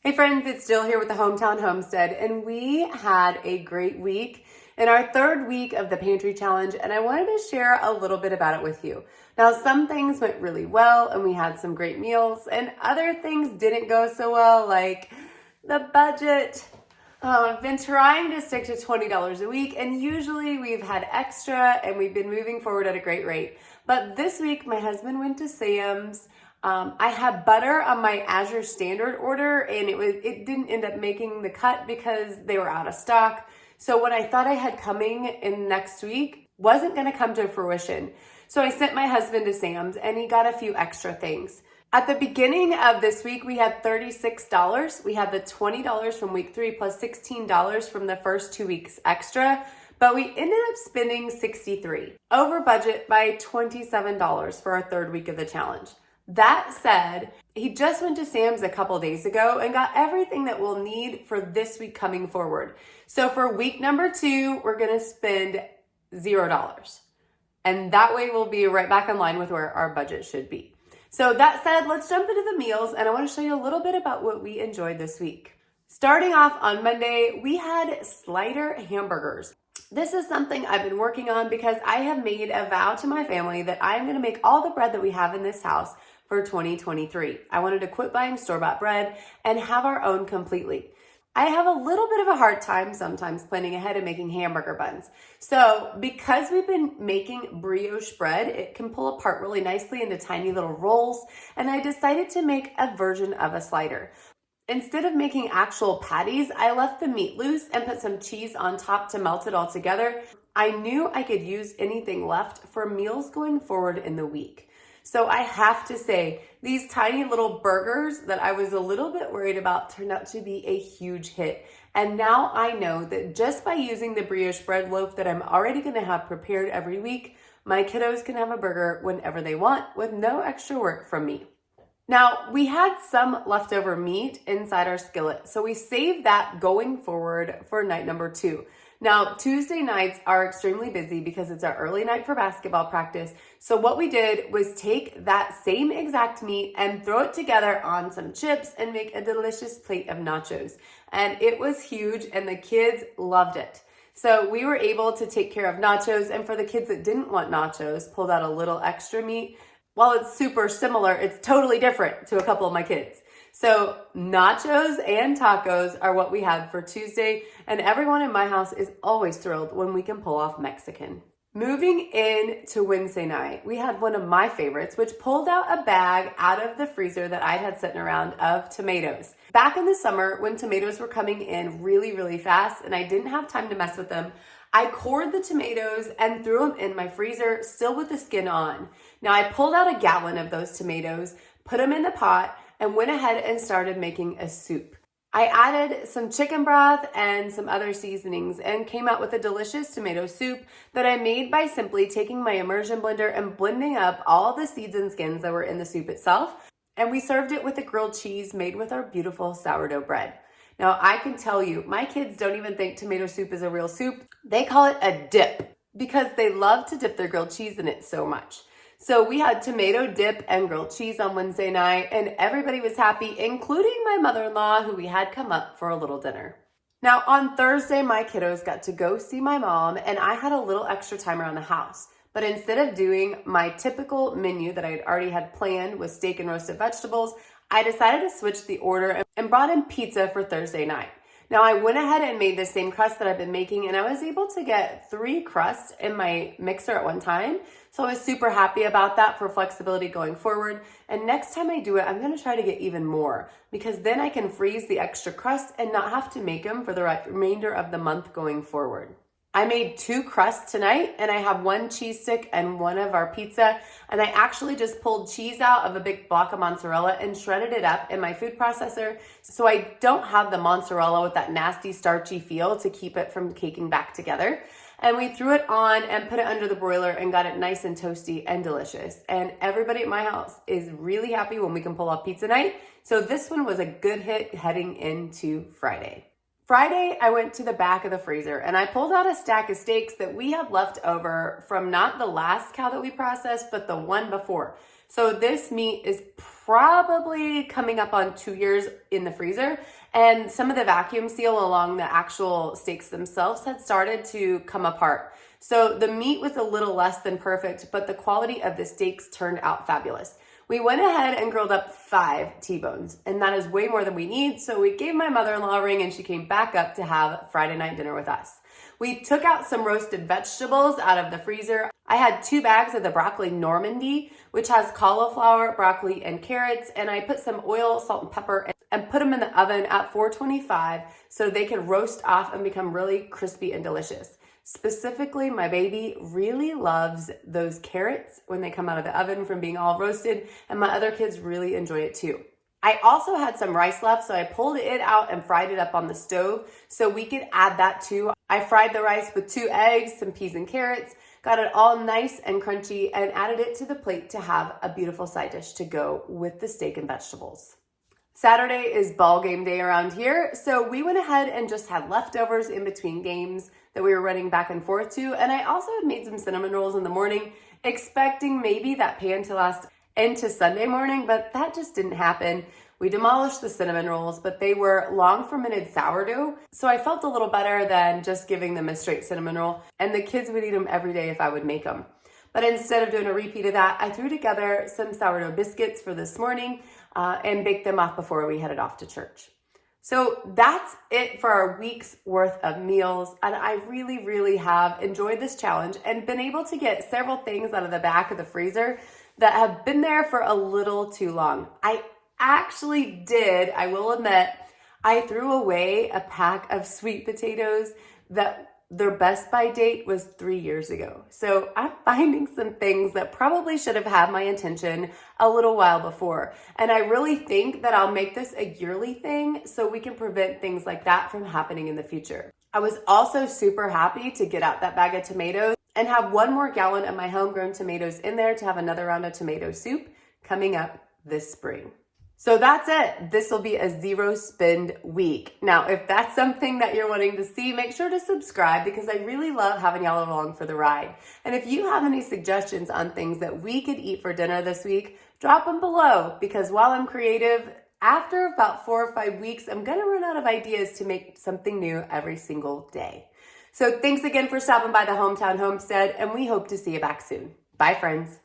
Hey friends, it's Jill here with the Hometown Homestead, and we had a great week in our third week of the Pantry Challenge, and I wanted to share a little bit about it with you. Now, some things went really well, and we had some great meals, and other things didn't go so well, like the budget. I've been trying to stick to $20 a week, and usually we've had extra, and we've been moving forward at a great rate. But this week, my husband went to Sam's. I had butter on my Azure Standard order, and it didn't end up making the cut because they were out of stock. So what I thought I had coming in next week wasn't going to come to fruition. So I sent my husband to Sam's, and he got a few extra things. At the beginning of this week, we had $36. We had the $20 from week 3 plus $16 from the first 2 weeks extra. But we ended up spending $63, over budget by $27 for our third week of the challenge. That said, he just went to Sam's a couple days ago and got everything that we'll need for this week coming forward. So for week number 2, we're going to spend $0. And that way we'll be right back in line with where our budget should be. So that said, let's jump into the meals, and I want to show you a little bit about what we enjoyed this week. Starting off on Monday, we had slider hamburgers. This is something I've been working on because I have made a vow to my family that I'm going to make all the bread that we have in this house for 2023. I wanted to quit buying store-bought bread and have our own completely. I have a little bit of a hard time sometimes planning ahead and making hamburger buns. So because we've been making brioche bread, it can pull apart really nicely into tiny little rolls, and I decided to make a version of a slider. Instead of making actual patties, I left the meat loose and put some cheese on top to melt it all together. I knew I could use anything left for meals going forward in the week. So I have to say, these tiny little burgers that I was a little bit worried about turned out to be a huge hit. And now I know that just by using the brioche bread loaf that I'm already going to have prepared every week, my kiddos can have a burger whenever they want with no extra work from me. Now, we had some leftover meat inside our skillet, so we saved that going forward for night number 2. Now, Tuesday nights are extremely busy because it's our early night for basketball practice. So what we did was take that same exact meat and throw it together on some chips and make a delicious plate of nachos. And it was huge, and the kids loved it. So we were able to take care of nachos, and for the kids that didn't want nachos, pulled out a little extra meat. While it's super similar, it's totally different to a couple of my kids. So nachos and tacos are what we had for Tuesday, and everyone in my house is always thrilled when we can pull off Mexican. Moving in to Wednesday night, we had one of my favorites, which pulled out a bag out of the freezer that I had sitting around of tomatoes. Back in the summer, when tomatoes were coming in really, really fast and I didn't have time to mess with them, I cored the tomatoes and threw them in my freezer, still with the skin on. Now I pulled out a gallon of those tomatoes, put them in the pot, and went ahead and started making a soup. I added some chicken broth and some other seasonings and came out with a delicious tomato soup that I made by simply taking my immersion blender and blending up all the seeds and skins that were in the soup itself. And we served it with a grilled cheese made with our beautiful sourdough bread. Now, I can tell you, my kids don't even think tomato soup is a real soup. They call it a dip because they love to dip their grilled cheese in it so much. So we had tomato dip and grilled cheese on Wednesday night, and everybody was happy, including my mother-in-law, who we had come up for a little dinner. Now, on Thursday, my kiddos got to go see my mom, and I had a little extra time around the house. But instead of doing my typical menu that I already had planned with steak and roasted vegetables, I decided to switch the order and brought in pizza for Thursday night. Now, I went ahead and made the same crust that I've been making, and I was able to get 3 crusts in my mixer at one time. So I was super happy about that for flexibility going forward. And next time I do it, I'm going to try to get even more because then I can freeze the extra crust and not have to make them for the remainder of the month going forward. I made 2 crusts tonight, and I have 1 cheese stick and 1 of our pizza. And I actually just pulled cheese out of a big block of mozzarella and shredded it up in my food processor. So I don't have the mozzarella with that nasty starchy feel to keep it from caking back together. And we threw it on and put it under the broiler and got it nice and toasty and delicious. And everybody at my house is really happy when we can pull off pizza night. So this one was a good hit heading into Friday. Friday, I went to the back of the freezer and I pulled out a stack of steaks that we had left over from not the last cow that we processed, but the one before. So this meat is probably coming up on 2 years in the freezer, and some of the vacuum seal along the actual steaks themselves had started to come apart. So the meat was a little less than perfect, but the quality of the steaks turned out fabulous. We went ahead and grilled up 5 T-bones, and that is way more than we need, so we gave my mother-in-law a ring and she came back up to have Friday night dinner with us. We took out some roasted vegetables out of the freezer. I had 2 bags of the broccoli Normandy, which has cauliflower, broccoli, and carrots, and I put some oil, salt, and pepper and put them in the oven at 425 so they could roast off and become really crispy and delicious. Specifically, my baby really loves those carrots when they come out of the oven from being all roasted, and my other kids really enjoy it too. I also had some rice left, so I pulled it out and fried it up on the stove so we could add that too. I fried the rice with 2 eggs, some peas and carrots, got it all nice and crunchy, and added it to the plate to have a beautiful side dish to go with the steak and vegetables. Saturday is ball game day around here, so we went ahead and just had leftovers in between games that we were running back and forth to, and I also had made some cinnamon rolls in the morning, expecting maybe that pan to last into Sunday morning, but that just didn't happen. We demolished the cinnamon rolls, but they were long fermented sourdough, so I felt a little better than just giving them a straight cinnamon roll, and the kids would eat them every day if I would make them. But instead of doing a repeat of that, I threw together some sourdough biscuits for this morning and baked them off before we headed off to church. So that's it for our week's worth of meals, and I really have enjoyed this challenge and been able to get several things out of the back of the freezer that have been there for a little too long. I actually did, I will admit, I threw away a pack of sweet potatoes that their best by date was 3 years ago. So I'm finding some things that probably should have had my attention a little while before. And I really think that I'll make this a yearly thing so we can prevent things like that from happening in the future. I was also super happy to get out that bag of tomatoes and have 1 more gallon of my homegrown tomatoes in there to have another round of tomato soup coming up this spring. So that's it. This will be a 0 spend week. Now, if that's something that you're wanting to see, make sure to subscribe because I really love having y'all along for the ride. And if you have any suggestions on things that we could eat for dinner this week, drop them below because while I'm creative, after about 4 or 5 weeks, I'm going to run out of ideas to make something new every single day. So thanks again for stopping by the Hometown Homestead, and we hope to see you back soon. Bye, friends.